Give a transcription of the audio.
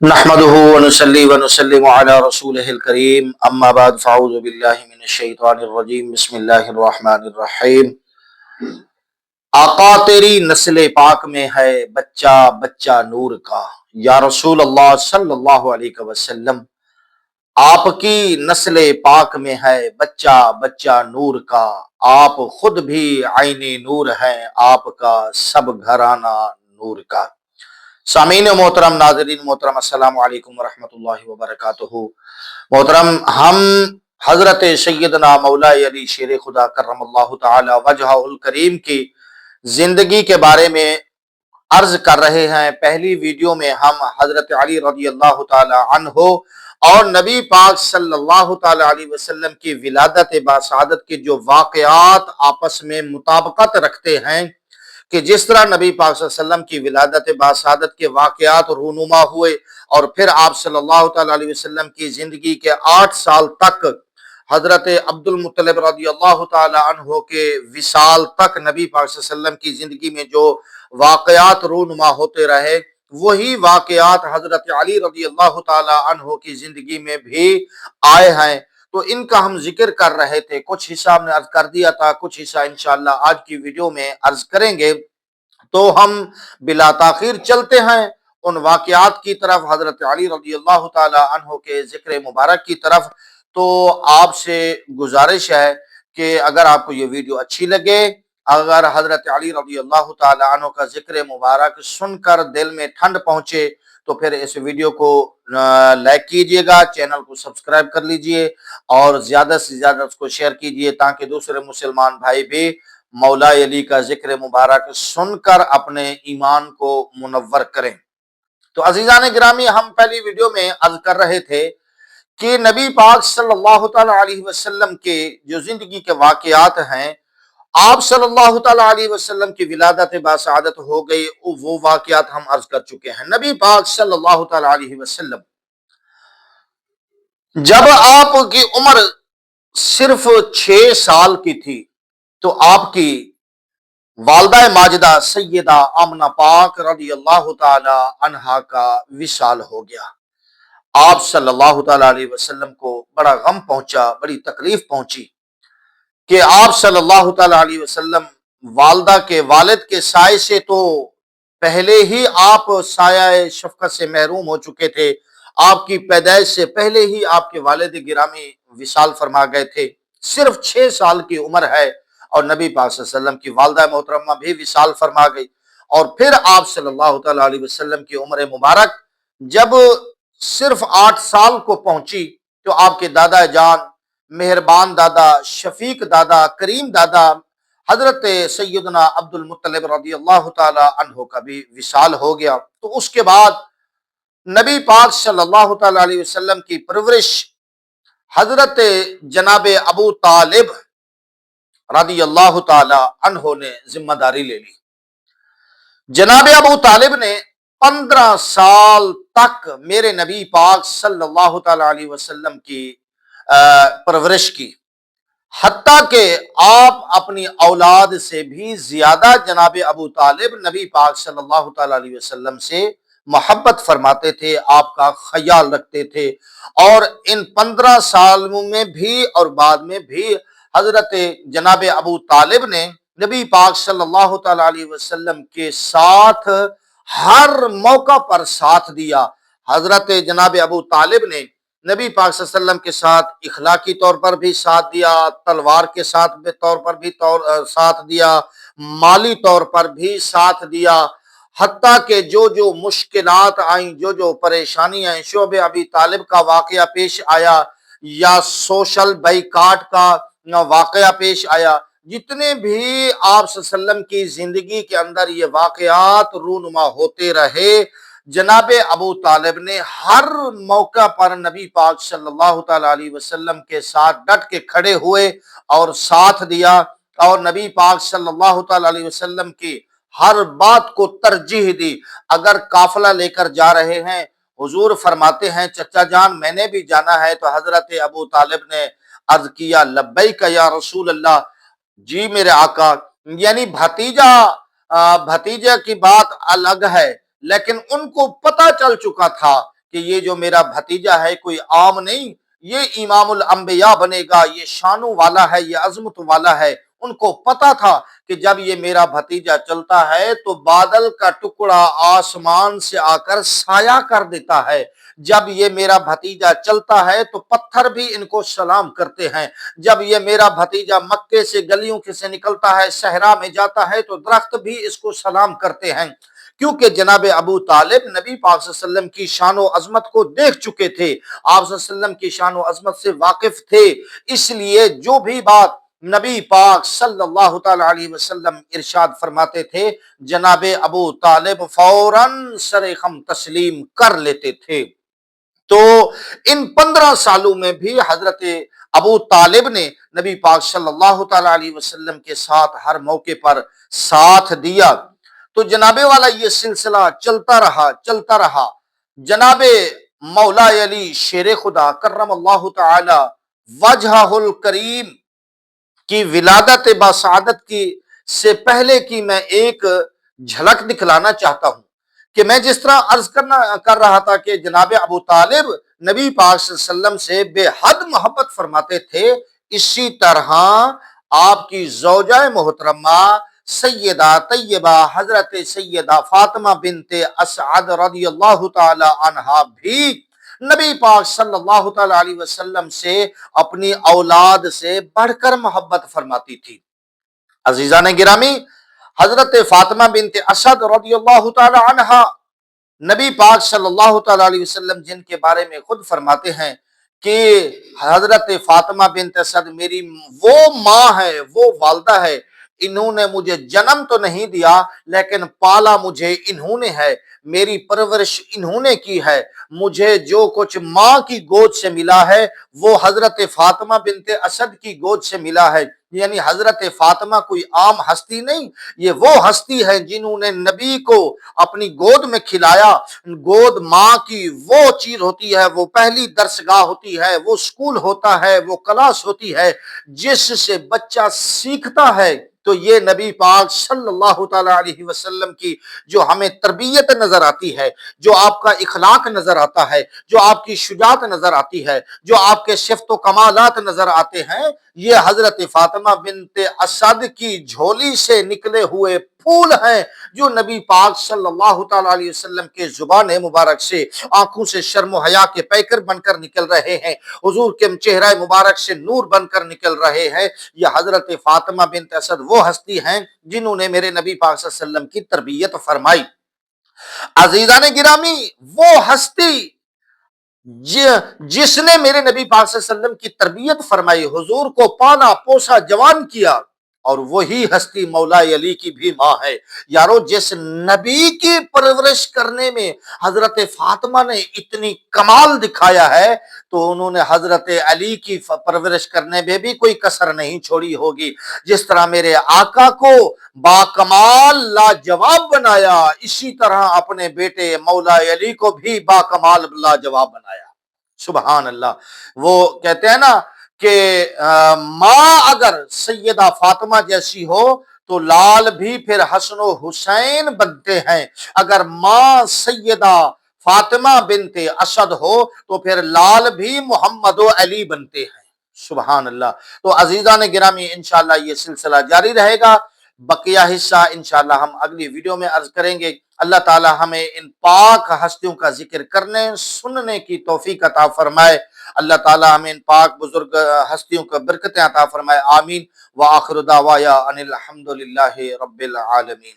نحمده ونصلي ونسلم على رسوله الكريم اما بعد فاعوذ بالله من الشیطان الرجیم بسم اللہ الرحمن الرحیم۔ آقا تیری نسل پاک میں ہے بچہ بچہ نور کا، یا رسول اللہ صلی اللہ علیہ وسلم آپ کی نسل پاک میں ہے بچہ بچہ نور کا، آپ خود بھی عین نور ہیں، آپ کا سب گھرانہ نور کا۔ سامعین محترم، ناظرین محترم، السلام علیکم ورحمۃ اللہ وبرکاتہ۔ محترم، ہم حضرت سیدنا مولا علی شیر خدا کرم اللہ تعالی وجہہ الکریم کی زندگی کے بارے میں عرض کر رہے ہیں۔ پہلی ویڈیو میں ہم حضرت علی رضی اللہ تعالی عنہ اور نبی پاک صلی اللہ تعالی علیہ وسلم کی ولادت باسعادت کے جو واقعات آپس میں مطابقت رکھتے ہیں کہ جس طرح نبی پاک صلی اللہ علیہ وسلم کی ولادت باسعادت کے واقعات رونما ہوئے اور پھر آپ صلی اللہ تعالی علیہ وسلم کی زندگی کے 8 سال تک حضرت عبد المطلب رضی اللہ تعالی عنہ کے وصال تک نبی پاک صلی اللہ علیہ وسلم کی زندگی میں جو واقعات رونما ہوتے رہے، وہی واقعات حضرت علی رضی اللہ تعالی عنہ کی زندگی میں بھی آئے ہیں۔ تو ان کا ہم ذکر کر رہے تھے، کچھ حصہ ہم نے عرض کر دیا تھا، کچھ حصہ انشاءاللہ آج کی ویڈیو میں عرض کریں گے۔ تو ہم بلا تاخیر چلتے ہیں ان واقعات کی طرف، حضرت علی رضی اللہ تعالی عنہ کے ذکر مبارک کی طرف۔ تو آپ سے گزارش ہے کہ اگر آپ کو یہ ویڈیو اچھی لگے، اگر حضرت علی رضی اللہ تعالی عنہ کا ذکر مبارک سن کر دل میں ٹھنڈ پہنچے تو پھر اس ویڈیو کو لائک کیجئے گا، چینل کو سبسکرائب کر لیجئے اور زیادہ سے زیادہ اس کو شیئر کیجئے تاکہ دوسرے مسلمان بھائی بھی مولا علی کا ذکر مبارک سن کر اپنے ایمان کو منور کریں۔ تو عزیزان گرامی، ہم پہلی ویڈیو میں عرض کر رہے تھے کہ نبی پاک صلی اللہ تعالی علیہ وسلم کے جو زندگی کے واقعات ہیں، آپ صلی اللہ تعالی علیہ وسلم کی ولادت باسعادت ہو گئی، وہ واقعات ہم عرض کر چکے ہیں۔ نبی پاک صلی اللہ تعالی علیہ وسلم جب آپ کی عمر صرف 6 سال کی تھی تو آپ کی والدہ ماجدہ سیدہ آمنہ پاک رضی اللہ تعالی عنہا کا وصال ہو گیا۔ آپ صلی اللہ تعالی علیہ وسلم کو بڑا غم پہنچا، بڑی تکلیف پہنچی کہ آپ صلی اللہ تعالی علیہ وسلم والدہ کے والد کے سائے سے تو پہلے ہی آپ سایہ شفقت سے محروم ہو چکے تھے، آپ کی پیدائش سے پہلے ہی آپ کے والد گرامی وصال فرما گئے تھے۔ صرف 6 سال کی عمر ہے اور نبی پاک صلی اللہ علیہ وسلم کی والدہ محترمہ بھی وصال فرما گئی، اور پھر آپ صلی اللہ تعالی علیہ وسلم کی عمر مبارک جب صرف 8 سال کو پہنچی تو آپ کے دادا جان، مہربان دادا، شفیق دادا، کریم دادا حضرت سیدنا عبد المطلب رضی اللہ تعالی عنہ کا بھی وصال ہو گیا۔ تو اس کے بعد نبی پاک صلی اللہ تعالی علیہ وسلم کی پرورش حضرت جناب ابو طالب رضی اللہ تعالی عنہ نے ذمہ داری لے لی۔ جناب ابو طالب نے 15 سال تک میرے نبی پاک صلی اللہ تعالی علیہ وسلم کی پرورش کی، حتیٰ کہ آپ اپنی اولاد سے بھی زیادہ جناب ابو طالب نبی پاک صلی اللہ تعالی علیہ وسلم سے محبت فرماتے تھے، آپ کا خیال رکھتے تھے، اور ان 15 سالوں میں بھی اور بعد میں بھی حضرت جناب ابو طالب نے نبی پاک صلی اللہ تعالی علیہ وسلم کے ساتھ ہر موقع پر ساتھ دیا۔ حضرت جناب ابو طالب نے نبی پاک صلی اللہ علیہ وسلم کے ساتھ اخلاقی طور پر بھی ساتھ دیا، تلوار کے ساتھ طور پر بھی ساتھ دیا، مالی طور پر بھی ساتھ دیا، حتیٰ کہ جو جو مشکلات آئیں، جو جو پریشانیاں آئیں، شعب ابی طالب کا واقعہ پیش آیا یا سوشل بائیکاٹ کا واقعہ پیش آیا، جتنے بھی آپ صلی اللہ علیہ وسلم کی زندگی کے اندر یہ واقعات رونما ہوتے رہے، جناب ابو طالب نے ہر موقع پر نبی پاک صلی اللہ تعالی علیہ وسلم کے ساتھ ڈٹ کے کھڑے ہوئے اور ساتھ دیا، اور نبی پاک صلی اللہ تعالی علیہ وسلم کی ہر بات کو ترجیح دی۔ اگر قافلہ لے کر جا رہے ہیں، حضور فرماتے ہیں چچا جان میں نے بھی جانا ہے، تو حضرت ابو طالب نے عرض کیا لبیک یا رسول اللہ، جی میرے آقا، یعنی بھتیجا کی بات الگ ہے، لیکن ان کو پتہ چل چکا تھا کہ یہ جو میرا بھتیجا ہے کوئی عام نہیں، یہ امام الانبیاء بنے گا، یہ شانوں والا ہے، یہ عظمت والا ہے۔ ان کو پتا تھا کہ جب یہ میرا بھتیجا چلتا ہے تو بادل کا ٹکڑا آسمان سے آ کر سایہ کر دیتا ہے، جب یہ میرا بھتیجا چلتا ہے تو پتھر بھی ان کو سلام کرتے ہیں، جب یہ میرا بھتیجا مکے سے گلیوں سے نکلتا ہے صحرا میں جاتا ہے تو درخت بھی اس کو سلام کرتے ہیں، کیونکہ جناب ابو طالب نبی پاک صلی اللہ علیہ وسلم کی شان و عظمت کو دیکھ چکے تھے، آپ صلی اللہ علیہ وسلم کی شان و عظمت سے واقف تھے، اس لیے جو بھی بات نبی پاک صلی اللہ تعالی علیہ وسلم ارشاد فرماتے تھے جناب ابو طالب فوراً سر خم تسلیم کر لیتے تھے۔ تو ان 15 سالوں میں بھی حضرت ابو طالب نے نبی پاک صلی اللہ تعالی علیہ وسلم کے ساتھ ہر موقع پر ساتھ دیا۔ تو جناب والا یہ سلسلہ چلتا رہا۔ جناب مولا علی شیر خدا کرم اللہ تعالی وجہہ الکریم کی ولادت باسعادت کی سے پہلے کی میں ایک جھلک دکھلانا چاہتا ہوں کہ میں جس طرح عرض کر رہا تھا کہ جناب ابو طالب نبی پاک صلی اللہ علیہ وسلم سے بے حد محبت فرماتے تھے، اسی طرح آپ کی زوجہ محترمہ سیدہ طیبہ حضرت سیدہ فاطمہ بنت اسعد رضی اللہ تعالی عنہا بھی نبی پاک صلی اللہ تعالی علیہ وسلم سے اپنی اولاد سے بڑھ کر محبت فرماتی تھی۔ عزیزان گرامی، حضرت فاطمہ بنت اسد رضی اللہ تعالی عنہا نبی پاک صلی اللہ تعالی علیہ وسلم جن کے بارے میں خود فرماتے ہیں کہ حضرت فاطمہ بنت اسد میری وہ ماں ہے، وہ والدہ ہے، انہوں نے مجھے جنم تو نہیں دیا لیکن پالا مجھے انہوں نے ہے، میری پرورش انہوں نے کی ہے، مجھے جو کچھ ماں کی گود سے ملا ہے وہ حضرت فاطمہ بنت اسد کی گود سے ملا ہے۔ یعنی حضرت فاطمہ کوئی عام ہستی نہیں، یہ وہ ہستی ہے جنہوں نے نبی کو اپنی گود میں کھلایا۔ گود ماں کی وہ چیز ہوتی ہے، وہ پہلی درسگاہ ہوتی ہے، وہ سکول ہوتا ہے، وہ کلاس ہوتی ہے جس سے بچہ سیکھتا ہے۔ تو یہ نبی پاک صلی اللہ تعالی علیہ وسلم کی جو ہمیں تربیت نظر آتی ہے، جو آپ کا اخلاق نظر آتا ہے، جو آپ کی شجاعت نظر آتی ہے، جو آپ کے صفت و کمالات نظر آتے ہیں، یہ حضرت فاطمہ بنت اسد کی جھولی سے نکلے ہوئے پھول ہیں جو نبی پاک صلی اللہ تعالی علیہ وسلم کے زبان مبارک سے آنکھوں سے شرم و حیا کے پیکر بن کر نکل رہے ہیں، حضور کے چہرہ مبارک سے نور بن کر نکل رہے ہیں۔ یہ حضرت فاطمہ بنت اسد وہ ہستی ہیں جنہوں نے میرے نبی پاک صلی اللہ علیہ وسلم کی تربیت فرمائی۔ عزیزان گرامی، وہ ہستی جس نے میرے نبی پاک صلی اللہ علیہ وسلم کی تربیت فرمائی، حضور کو پالا پوسا جوان کیا، اور وہی ہستی مولا علی کی بھی ماں ہے۔ یارو، جس نبی کی پرورش کرنے میں حضرت فاطمہ نے اتنی کمال دکھایا ہے تو انہوں نے حضرت علی کی پرورش کرنے میں بھی کوئی کسر نہیں چھوڑی ہوگی۔ جس طرح میرے آقا کو باکمال لاجواب بنایا، اسی طرح اپنے بیٹے مولا علی کو بھی باکمال لاجواب بنایا۔ سبحان اللہ۔ وہ کہتے ہیں نا کہ ماں اگر سیدہ فاطمہ جیسی ہو تو لال بھی پھر حسن و حسین بنتے ہیں، اگر ماں سیدہ فاطمہ بنت اسد ہو تو پھر لال بھی محمد و علی بنتے ہیں۔ سبحان اللہ۔ تو عزیزان گرامی، انشاءاللہ یہ سلسلہ جاری رہے گا، بقیہ حصہ انشاءاللہ ہم اگلی ویڈیو میں عرض کریں گے۔ اللہ تعالی ہمیں ان پاک ہستیوں کا ذکر کرنے سننے کی توفیق عطا فرمائے۔ اللہ تعالی ہمیں ان پاک بزرگ ہستیوں کا برکتیں عطا فرمائے، آمین۔ وآخر دعوایا ان الحمدللہ رب العالمین۔